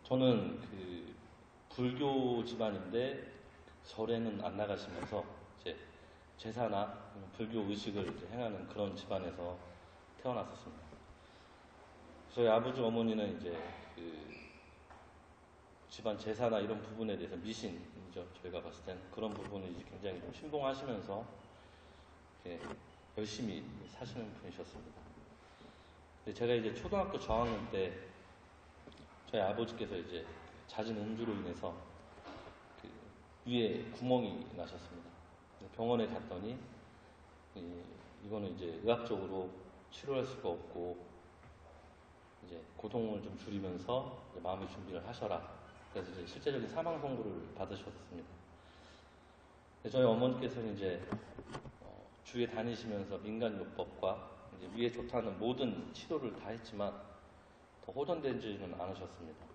저는 불교 집안인데 절에는 안 나가시면서 이제 제사나 불교 의식을 이제 행하는 그런 집안에서 태어났었습니다. 저희 아버지 어머니는 이제 집안 제사나 이런 부분에 대해서 미신이죠. 저희가 봤을 땐 그런 부분을 이제 굉장히 좀 신봉하시면서 열심히 사시는 분이셨습니다. 제가 이제 초등학교 저학년 때 저희 아버지께서 이제 잦은 음주로 인해서 위에 구멍이 나셨습니다. 병원에 갔더니 이거는 이제 의학적으로 치료할 수가 없고 이제 고통을 좀 줄이면서 이제 마음의 준비를 하셔라. 그래서 이제 실제적인 사망 선고를 받으셨습니다. 저희 어머니께서는 이제 주위에 다니시면서 민간요법과 이제 위에 좋다는 모든 치료를 다 했지만 더 호전되지는 않으셨습니다.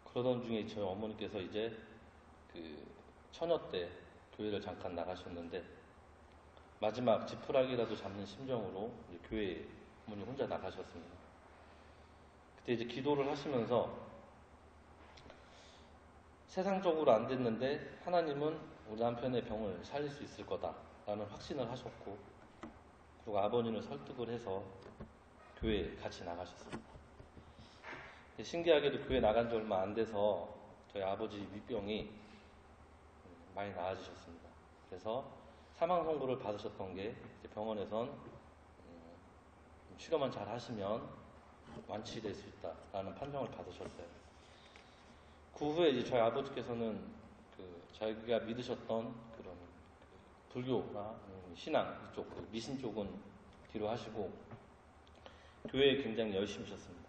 그러던 중에 저희 어머니께서 이제 처녀 때 교회를 잠깐 나가셨는데 마지막 지푸라기라도 잡는 심정으로 이제 교회 어머니 혼자 나가셨습니다. 그때 이제 기도를 하시면서 세상적으로 안 됐는데 하나님은 우리 남편의 병을 살릴 수 있을 거다라는 확신을 하셨고, 그리고 아버님을 설득을 해서 교회에 같이 나가셨습니다. 신기하게도 교회 나간 지 얼마 안 돼서 저희 아버지 위병이 많이 나아지셨습니다. 그래서 사망 선고를 받으셨던 게 병원에선 치료만 잘 하시면 완치될 수 있다라는 판정을 받으셨어요. 그 후에 이제 저희 아버지께서는 자기가 믿으셨던 그런 불교나 신앙 이쪽, 미신 쪽은 뒤로 하시고 교회에 굉장히 열심히셨습니다.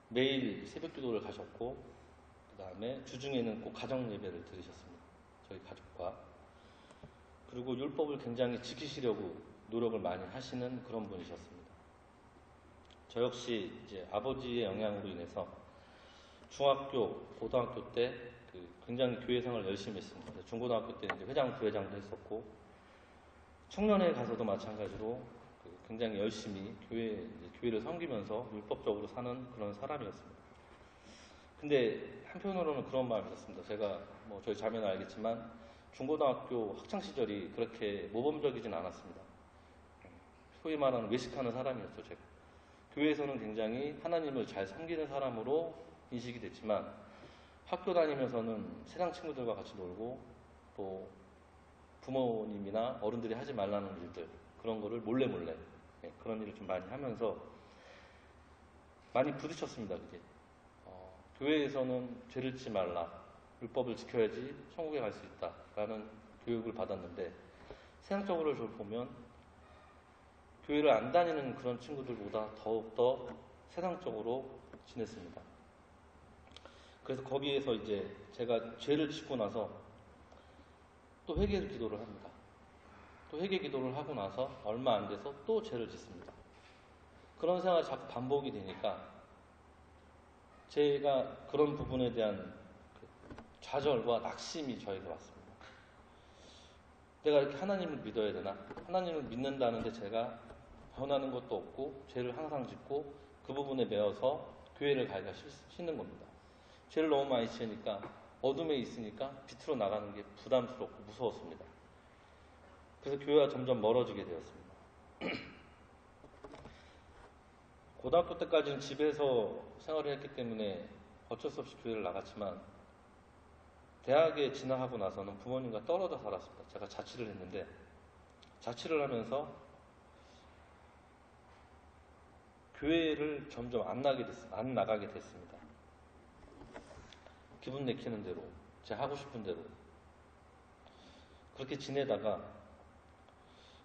매일 새벽 기도를 가셨고, 그 다음에 주중에는 꼭 가정 예배를 드리셨습니다. 저희 가족과. 그리고 율법을 굉장히 지키시려고 노력을 많이 하시는 그런 분이셨습니다. 저 역시 이제 아버지의 영향으로 인해서 중학교, 고등학교 때 굉장히 교회 생활을 열심히 했습니다. 중고등학교 때는 이제 회장, 부회장도 했었고, 청년회에 가서도 마찬가지로 굉장히 열심히 교회를 섬기면서 율법적으로 사는 그런 사람이었습니다. 근데 한편으로는 그런 마음이 들었습니다. 제가 저희 자매는 알겠지만 중고등학교 학창 시절이 그렇게 모범적이진 않았습니다. 소위 말하는 외식하는 사람이었죠, 제가. 교회에서는 굉장히 하나님을 잘 섬기는 사람으로 인식이 됐지만 학교 다니면서는 세상 친구들과 같이 놀고 또 부모님이나 어른들이 하지 말라는 일들, 그런 거를 몰래 그런 일을 좀 많이 하면서 많이 부딪혔습니다. 그게 교회에서는 죄를 짓지 말라, 율법을 지켜야지 천국에 갈 수 있다라는 교육을 받았는데 세상적으로 저를 보면 교회를 안 다니는 그런 친구들보다 더욱더 세상적으로 지냈습니다. 그래서 거기에서 이제 제가 죄를 짓고 나서 또 회개 기도를 합니다. 또 회개 기도를 하고 나서 얼마 안 돼서 또 죄를 짓습니다. 그런 생활이 자꾸 반복이 되니까 제가 그런 부분에 대한 좌절과 낙심이 저에게 왔습니다. 내가 이렇게 하나님을 믿어야 되나? 하나님을 믿는다는데 제가 변하는 것도 없고 죄를 항상 짓고 그 부분에 매여서 교회를 가기가 싫는 겁니다. 죄를 너무 많이 지으니까 어둠에 있으니까 빛으로 나가는 게 부담스럽고 무서웠습니다. 그래서 교회와 점점 멀어지게 되었습니다. 고등학교 때까지는 집에서 생활을 했기 때문에 어쩔 수 없이 교회를 나갔지만 대학에 진학하고 나서는 부모님과 떨어져 살았습니다. 제가 자취를 했는데 자취를 하면서 교회를 점점 안 나가게 됐습니다. 기분 내키는 대로, 제가 하고 싶은 대로 그렇게 지내다가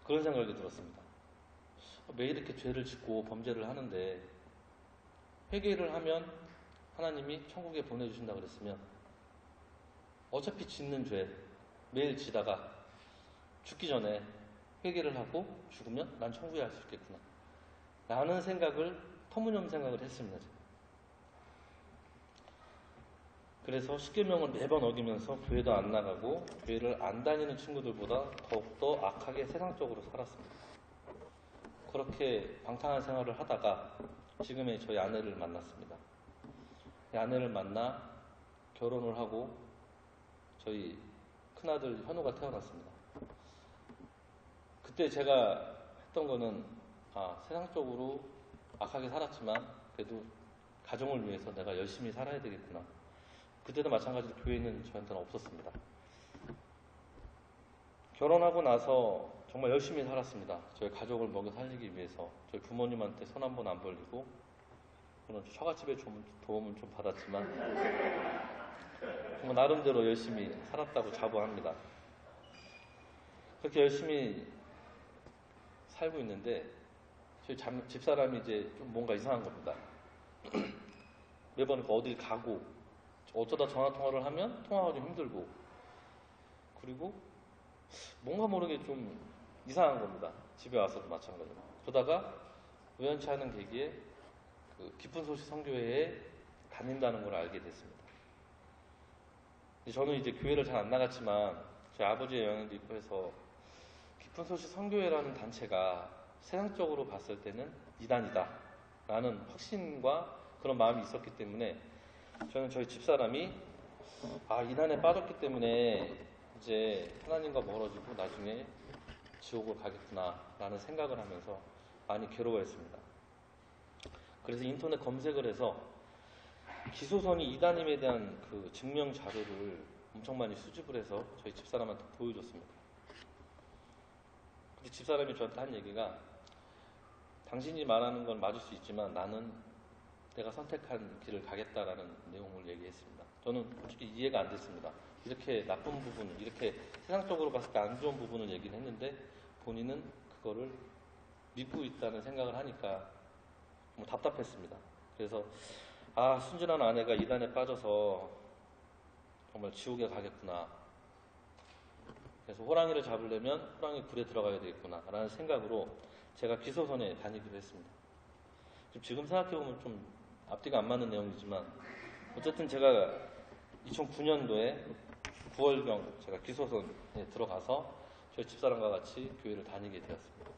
그런 생각이 들었습니다. 매일 이렇게 죄를 짓고 범죄를 하는데 회개를 하면 하나님이 천국에 보내주신다고 그랬으면 어차피 짓는 죄 매일 지다가 죽기 전에 회개를 하고 죽으면 난 천국에 갈 수 있겠구나 라는 생각을, 터무니없는 생각을 했습니다. 제가. 그래서 십계명을 매번 어기면서 교회도 안 나가고 교회를 안 다니는 친구들보다 더욱더 악하게 세상적으로 살았습니다. 그렇게 방탕한 생활을 하다가 지금의 저희 아내를 만났습니다. 이 아내를 만나 결혼을 하고 저희 큰아들 현우가 태어났습니다. 그때 제가 했던 거는 세상적으로 악하게 살았지만 그래도 가정을 위해서 내가 열심히 살아야 되겠구나. 그때도 마찬가지로 교회는 저한테는 없었습니다. 결혼하고 나서 정말 열심히 살았습니다. 저희 가족을 먹여 살리기 위해서. 저희 부모님한테 손 한 번 안 벌리고, 물론 처갓집의 도움은 좀 받았지만 정말 나름대로 열심히 살았다고 자부합니다. 그렇게 열심히 살고 있는데 저희 집사람이 이제 좀 뭔가 이상한 겁니다. 매번 어딜 가고 어쩌다 전화 통화를 하면 통화가 좀 힘들고, 그리고 뭔가 모르게 좀 이상한 겁니다. 집에 와서도 마찬가지로. 그러다가 우연치 않은 계기에 그 깊은 소식 선교회에 다닌다는 걸 알게 됐습니다. 저는 이제 교회를 잘 안 나갔지만 저희 아버지의 영향도 있고 해서 깊은 소식 선교회라는 단체가 세상적으로 봤을 때는 이단이다 라는 확신과 그런 마음이 있었기 때문에 저는 저희 집사람이 이단에 빠졌기 때문에 이제 하나님과 멀어지고 나중에 지옥을 가겠구나 라는 생각을 하면서 많이 괴로워했습니다. 그래서 인터넷 검색을 해서 기소선이 이단임에 대한 그 증명 자료를 엄청 많이 수집을 해서 저희 집사람한테 보여줬습니다. 근데 집사람이 저한테 한 얘기가, 당신이 말하는 건 맞을 수 있지만 나는 내가 선택한 길을 가겠다라는 내용을 얘기했습니다. 저는 솔직히 이해가 안 됐습니다. 이렇게 나쁜 부분, 이렇게 세상적으로 봤을 때 안 좋은 부분을 얘기를 했는데 본인은 그거를 믿고 있다는 생각을 하니까 뭐 답답했습니다. 그래서 순진한 아내가 이단에 빠져서 정말 지옥에 가겠구나. 그래서 호랑이를 잡으려면 호랑이 굴에 들어가야 되겠구나 라는 생각으로 제가 기소선에 다니기로 했습니다. 지금 생각해보면 좀 앞뒤가 안 맞는 내용이지만 어쨌든 제가 2009년도에 9월경 제가 기소선에 들어가서 저희 집사람과 같이 교회를 다니게 되었습니다.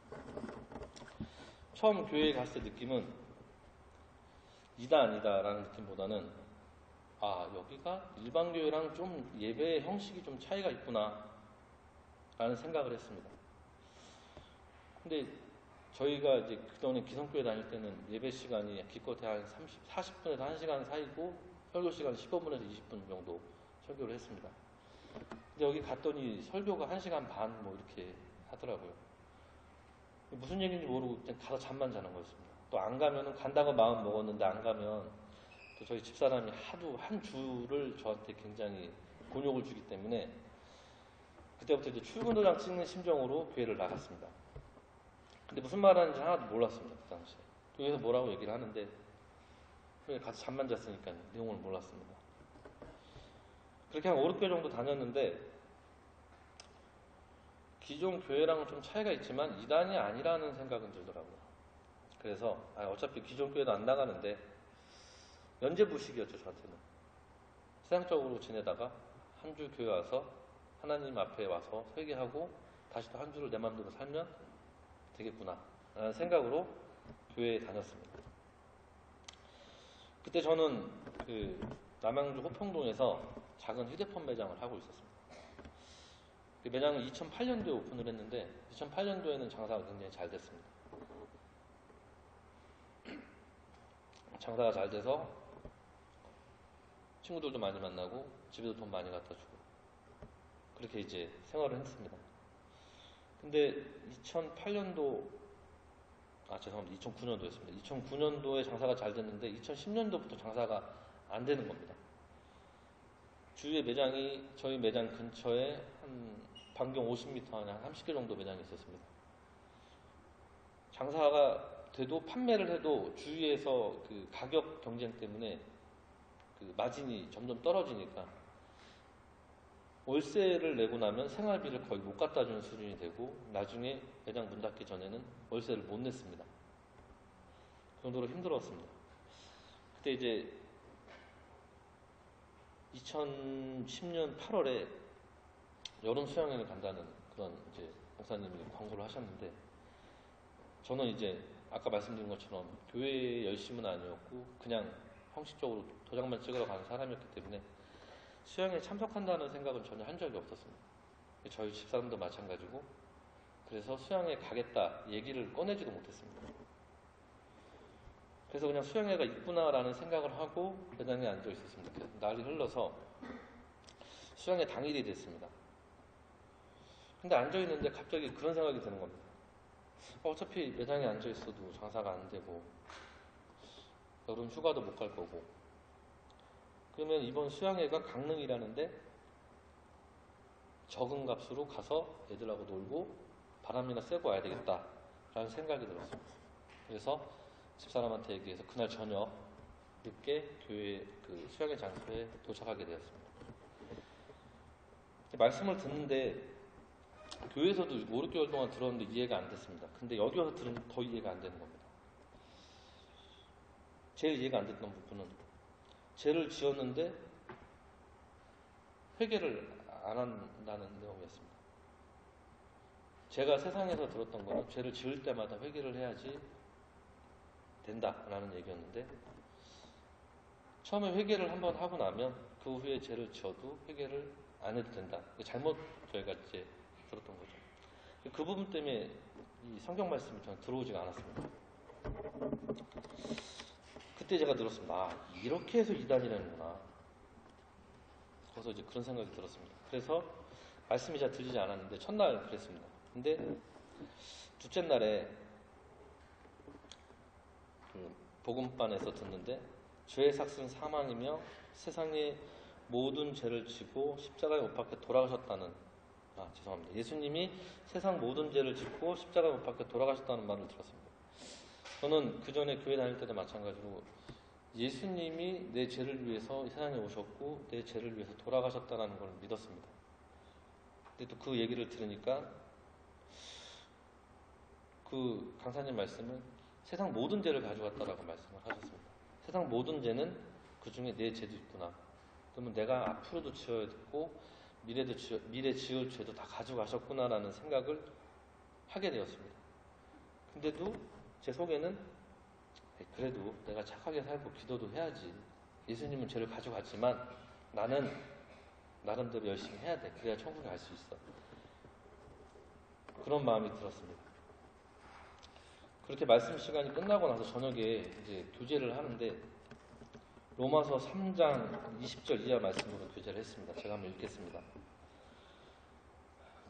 처음 교회에 갔을 때 느낌은 이단이다 라는 느낌보다는 여기가 일반 교회랑 좀 예배의 형식이 좀 차이가 있구나 라는 생각을 했습니다. 근데 저희가 이제 그동안에 기성교회 다닐 때는 예배 시간이 기껏해 한 40분에서 1시간 사이고 설교 시간 15분에서 20분 정도 설교를 했습니다. 근데 여기 갔더니 설교가 1시간 반 뭐 이렇게 하더라고요. 무슨 얘기인지 모르고 그냥 가서 잠만 자는 거였습니다. 또 안 가면은 간다고 마음 먹었는데 안 가면 또 저희 집사람이 하도 한 주를 저한테 굉장히 곤욕을 주기 때문에 그때부터 이제 출근도장 찍는 심정으로 교회를 나갔습니다. 근데 무슨 말 하는지 하나도 몰랐습니다. 그 당시에. 교회에서 뭐라고 얘기를 하는데 교회 가서 잠만 잤으니까 내용을 몰랐습니다. 그렇게 한 5, 6개 정도 다녔는데 기존 교회랑은 좀 차이가 있지만 이단이 아니라는 생각은 들더라고요. 그래서 어차피 기존 교회도 안 나가는데 면죄부식이었죠. 저한테는. 세상적으로 지내다가 한 주 교회 와서 하나님 앞에 와서 회개하고 다시 또 한 주를 내 마음대로 살면 되겠구나 라는 생각으로 교회에 다녔습니다. 그때 저는 그 남양주 호평동에서 작은 휴대폰 매장을 하고 있었습니다. 그 매장을 2008년도에 오픈을 했는데 2008년도에는 장사가 굉장히 잘 됐습니다. 장사가 잘 돼서 친구들도 많이 만나고 집에도 돈 많이 갖다 주고 그렇게 이제 생활을 했습니다. 근데 2008년도 죄송합니다. 2009년도였습니다. 2009년도에 장사가 잘 됐는데 2010년도부터 장사가 안 되는 겁니다. 주위에 매장이 저희 매장 근처에 한 반경 50m 안에 한 30개 정도 매장이 있었습니다. 장사가 돼도 판매를 해도 주위에서 그 가격 경쟁 때문에 그 마진이 점점 떨어지니까 월세를 내고 나면 생활비를 거의 못 갖다 주는 수준이 되고 나중에 매장 문 닫기 전에는 월세를 못 냈습니다. 그 정도로 힘들었습니다. 그때 이제 2010년 8월에 여름 수영회를 간다는 그런 이제 목사님이 광고를 하셨는데 저는 이제 아까 말씀드린 것처럼 교회의 열심은 아니었고 그냥 형식적으로 도장만 찍으러 가는 사람이었기 때문에 수양에 참석한다는 생각은 전혀 한 적이 없었습니다. 저희 집사람도 마찬가지고 그래서 수양에 가겠다 얘기를 꺼내지도 못했습니다. 그래서 그냥 수양회가 있구나라는 생각을 하고 매장에 앉아 있었습니다. 그래서 날이 흘러서 수양회 당일이 됐습니다. 근데 앉아 있는데 갑자기 그런 생각이 드는 겁니다. 어차피 매장에 앉아 있어도 장사가 안 되고 여름 휴가도 못 갈 거고 그러면 이번 수양회가 강릉이라는데 적은 값으로 가서 애들하고 놀고 바람이나 쐬고 와야 되겠다라는 생각이 들었습니다. 그래서 집사람한테 얘기해서 그날 저녁 늦게 교회 그 수양회 장소에 도착하게 되었습니다. 말씀을 듣는데 교회에서도 5, 6개월 동안 들었는데 이해가 안 됐습니다. 근데 여기 와서 들으면 더 이해가 안 되는 겁니다. 제일 이해가 안 됐던 부분은 죄를 지었는데 회개를 안 한다는 내용이었습니다. 제가 세상에서 들었던 거는 죄를 지을 때마다 회개를 해야지 된다라는 얘기였는데 처음에 회개를 한번 하고 나면 그 후에 죄를 지어도 회개를 안 해도 된다. 잘못 저희가 이제 들었던 거죠. 그 부분 때문에 이 성경 말씀이 저는 들어오지가 않았습니다. 그때 제가 들었습니다. 아, 이렇게 해서 이단이라는구나. 그래서 이제 그런 생각이 들었습니다. 그래서 말씀이 잘 들리지 않았는데 첫날 그랬습니다. 근데 둘째 날에 복음반에서 듣는데 죄의 삭은 사망이며 세상의 모든 죄를 지고 십자가에 못 박혀 돌아가셨다는 죄송합니다. 예수님이 세상 모든 죄를 짓고 십자가에 못 박혀 돌아가셨다는 말을 들었습니다. 저는 그 전에 교회 다닐 때도 마찬가지로 예수님이 내 죄를 위해서 이 세상에 오셨고 내 죄를 위해서 돌아가셨다는 걸 믿었습니다. 근데 또 그 얘기를 들으니까 그 강사님 말씀은 세상 모든 죄를 가져갔다라고 말씀을 하셨습니다. 세상 모든 죄는 그 중에 내 죄도 있구나. 그러면 내가 앞으로도 지어야 되고 미래 지을 죄도 다 가져가셨구나라는 생각을 하게 되었습니다. 근데도 제 속에는 그래도 내가 착하게 살고 기도도 해야지. 예수님은 죄를 가져갔지만 나는 나름대로 열심히 해야 돼. 그래야 천국에 갈 수 있어. 그런 마음이 들었습니다. 그렇게 말씀 시간이 끝나고 나서 저녁에 이제 교제를 하는데 로마서 3장 20절 이하 말씀으로 교제를 했습니다. 제가 한번 읽겠습니다.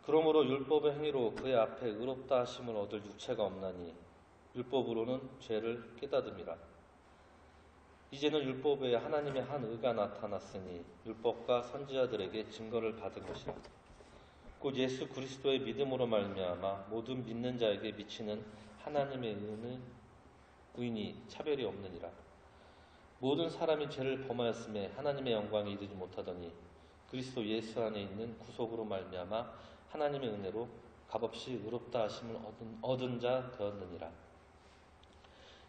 그러므로 율법의 행위로 그의 앞에 의롭다 하심을 얻을 육체가 없나니 율법으로는 죄를 깨닫음이라. 이제는 율법에 하나님의 한 의가 나타났으니 율법과 선지자들에게 증거를 받은 것이라. 곧 예수 그리스도의 믿음으로 말미암아 모든 믿는 자에게 미치는 하나님의 의인이 차별이 없느니라. 모든 사람이 죄를 범하였음에 하나님의 영광에 이르지 못하더니 그리스도 예수 안에 있는 구속으로 말미암아 하나님의 은혜로 값없이 의롭다 하심을 얻은 자 되었느니라.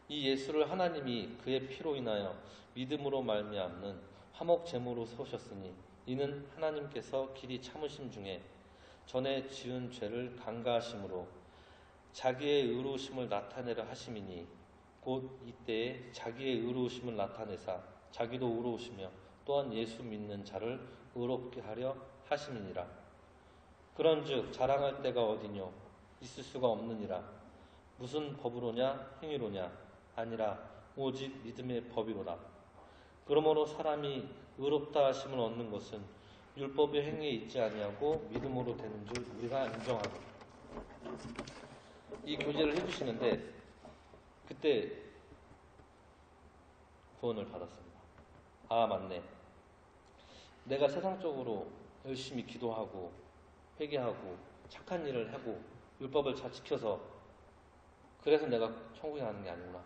이 예수를 하나님이 그의 피로 인하여 믿음으로 말미암는 화목 제물로 세우셨으니 이는 하나님께서 길이 참으심 중에 전에 지은 죄를 간과하심으로 자기의 의로우심을 나타내려 하심이니 곧 이때에 자기의 의로우심을 나타내사 자기도 의로우시며 또한 예수 믿는 자를 의롭게 하려 하심이니라. 그런즉 자랑할 때가 어디뇨 있을 수가 없느니라. 무슨 법으로냐 행위로냐 아니라 오직 믿음의 법이로라. 그러므로 사람이 의롭다 하심을 얻는 것은 율법의 행위에 있지 아니하고 믿음으로 되는 줄 우리가 인정하고. 이 교제를 해주시는데 그때 구원을 받았습니다. 아, 맞네. 내가 세상적으로 열심히 기도하고 회개하고 착한 일을 하고 율법을 잘 지켜서 그래서 내가 천국에 가는 게 아니구나.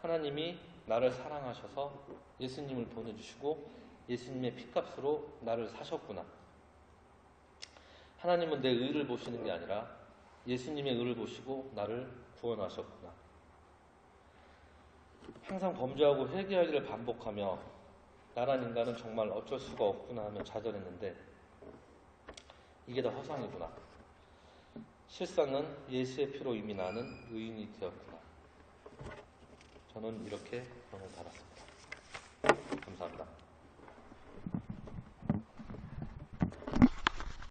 하나님이 나를 사랑하셔서 예수님을 보내주시고 예수님의 피값으로 나를 사셨구나. 하나님은 내 의를 보시는 게 아니라 예수님의 의를 보시고 나를 구원하셨구나. 항상 범죄하고 회개하기를 반복하며 나란 인간은 정말 어쩔 수가 없구나 하며 좌절했는데 이게 다 허상이구나. 실상은 예수의 피로 이미 나는 의인이 되었구나. 저는 이렇게 병을 달았습니다. 감사합니다.